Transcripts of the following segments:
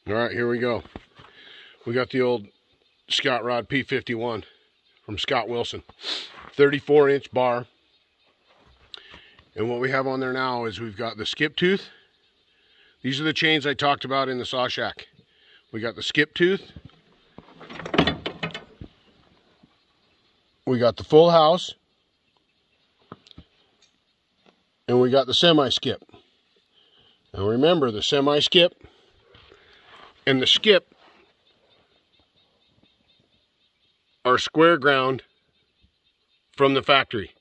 All right, here we go. We got the old ScottRod P51 from Scott Wilson. 34-inch bar. And what we have on there now is we've got the skip tooth. These are the chains I talked about in the saw shack. We got the skip tooth. We got the full house. And we got the semi-skip. Now remember, the semi-skip and the skip are square ground from the factory.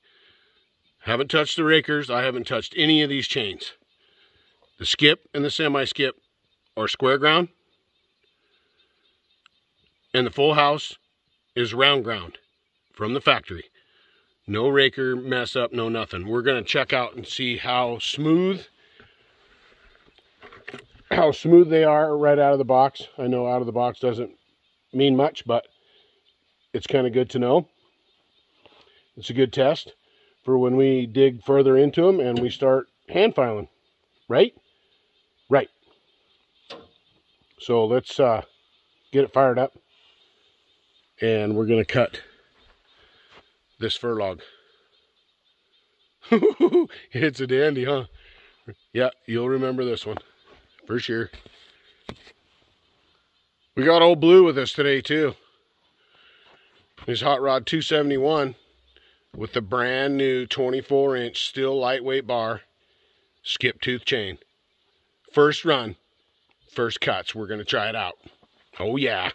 Haven't touched the rakers. I haven't touched any of these chains. The skip and the semi-skip are square ground. And the full house is round ground from the factory. No raker mess up, no nothing. We're going to check out and see how smooth they are right out of the box. I know out of the box doesn't mean much, but it's kind of good to know. It's a good test for when we dig further into them and we start hand filing. Right? Right. So let's get it fired up. And we're going to cut this fir log. It's a dandy, huh? Yeah, you'll remember this one for sure. We got old Blue with us today too. His Hot Rod 271 with the brand new 24-inch Stihl lightweight bar, skip tooth chain. First run, first cuts. We're going to try it out. Oh yeah.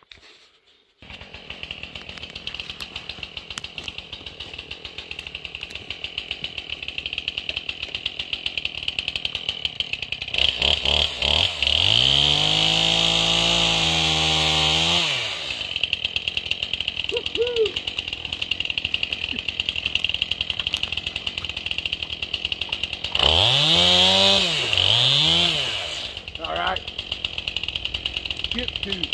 Skip tooth.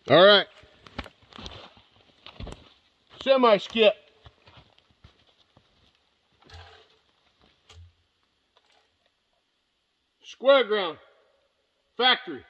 All right, semi-skip. Square ground, factory.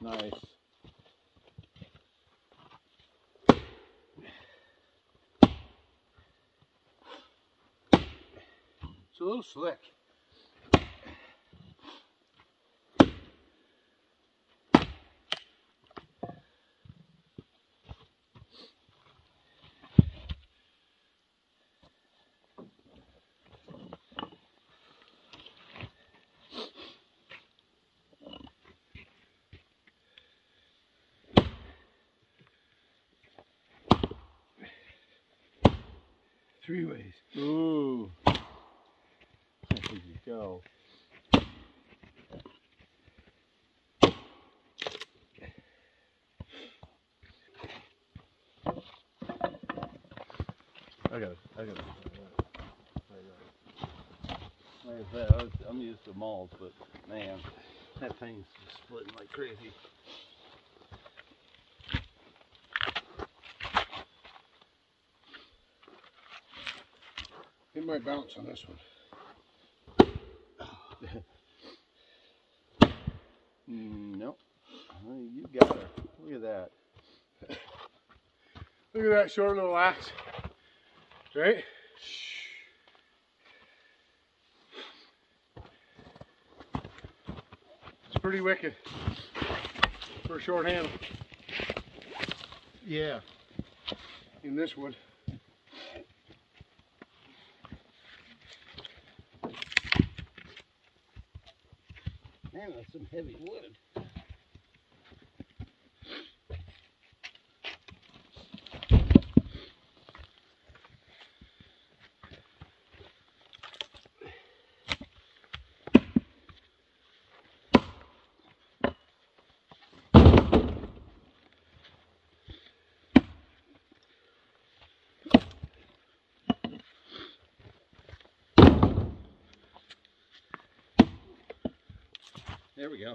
Nice. It's a little slick. Three ways. Ooh. There you go. I got it. Like I said, I'm used to mauls, but man, that thing's just splitting like crazy. It might bounce on this one. Nope. You got her. Look at that. Look at that short little axe. Right? It's pretty wicked for a short handle. Yeah. In this wood. Man, that's some heavy wood. There we go.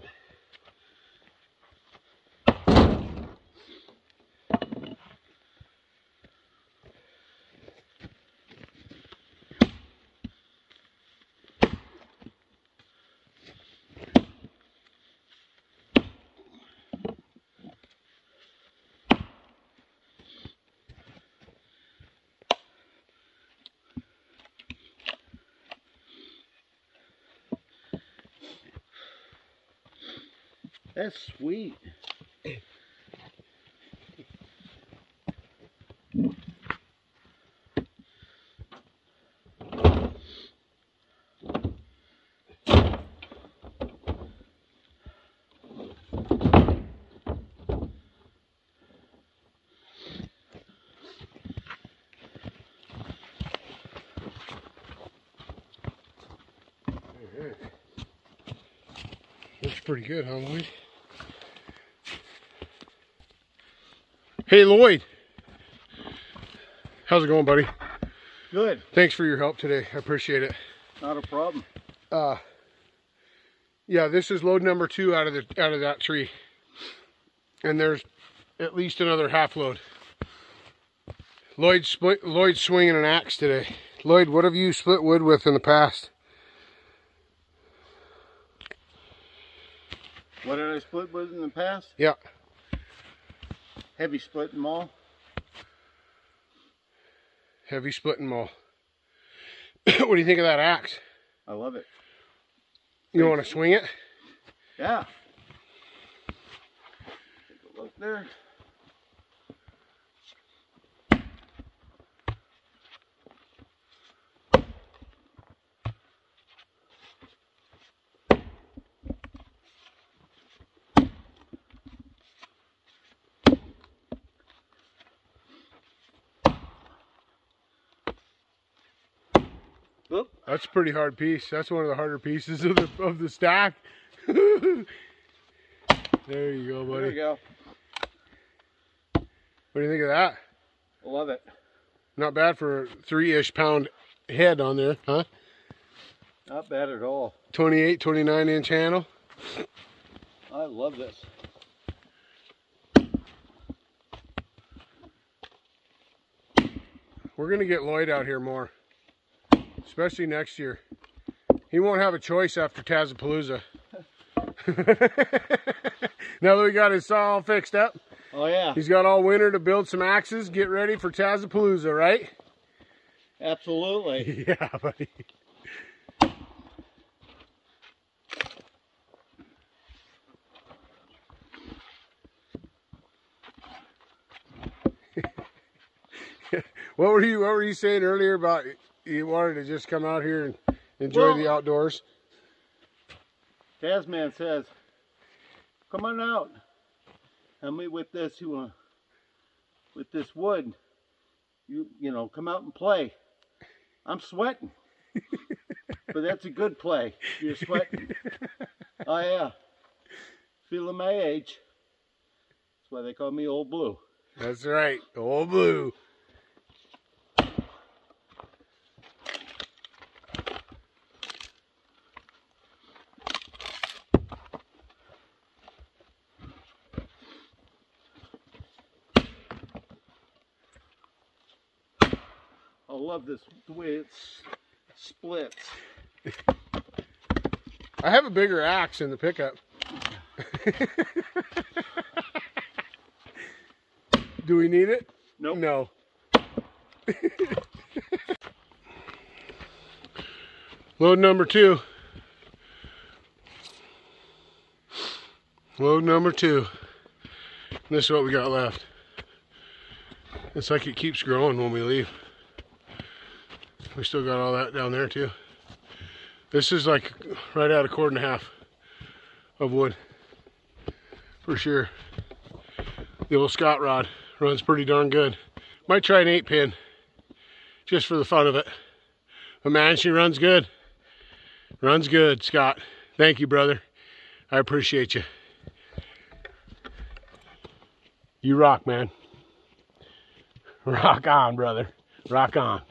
That's sweet. Looks pretty good, huh, Lloyd? Hey, Lloyd. How's it going, buddy? Good. Thanks for your help today. I appreciate it. Not a problem. Yeah, this is load number 2 out of that tree, and there's at least another half load. Lloyd's swinging an axe today. Lloyd, what have you split wood with in the past? What did I split with in the past? Yeah. Heavy splitting maul. Heavy splitting maul. What do you think of that axe? I love it. You want to swing it? Yeah. Take a look there. Oop. That's a pretty hard piece. That's one of the harder pieces of the stack. There you go, buddy. There you go. What do you think of that? I love it. Not bad for a 3-ish pound head on there, huh? Not bad at all. 28, 29 inch handle. I love this. We're gonna get Lloyd out here more, especially next year. He won't have a choice after TazMan-Palooza. Now that we got his saw all fixed up. Oh yeah. He's got all winter to build some axes, get ready for TazMan-Palooza, right? Absolutely. Yeah, buddy. What were you saying earlier about you wanted to just come out here and enjoy the outdoors? TazMan says, "Come on out. Help me with this. With this wood. You know, come out and play." I'm sweating, but that's a good play. You're sweating. Oh yeah, feeling my age. That's why they call me Old Blue. That's right, Old Blue. love this, the way it splits. I have a bigger axe in the pickup. Do we need it? Nope. No. Load number 2. Load number 2. And this is what we got left. It's like it keeps growing when we leave. We still got all that down there too. This is like right at 1.5 cords of wood. For sure. The old ScottRod runs pretty darn good. Might try an 8-pin just for the fun of it. But man, she runs good. Runs good, Scott. Thank you, brother. I appreciate you. You rock, man. Rock on, brother. Rock on.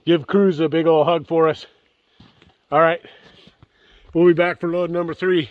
Give Cruz a big old hug for us. All right. We'll be back for load number 3.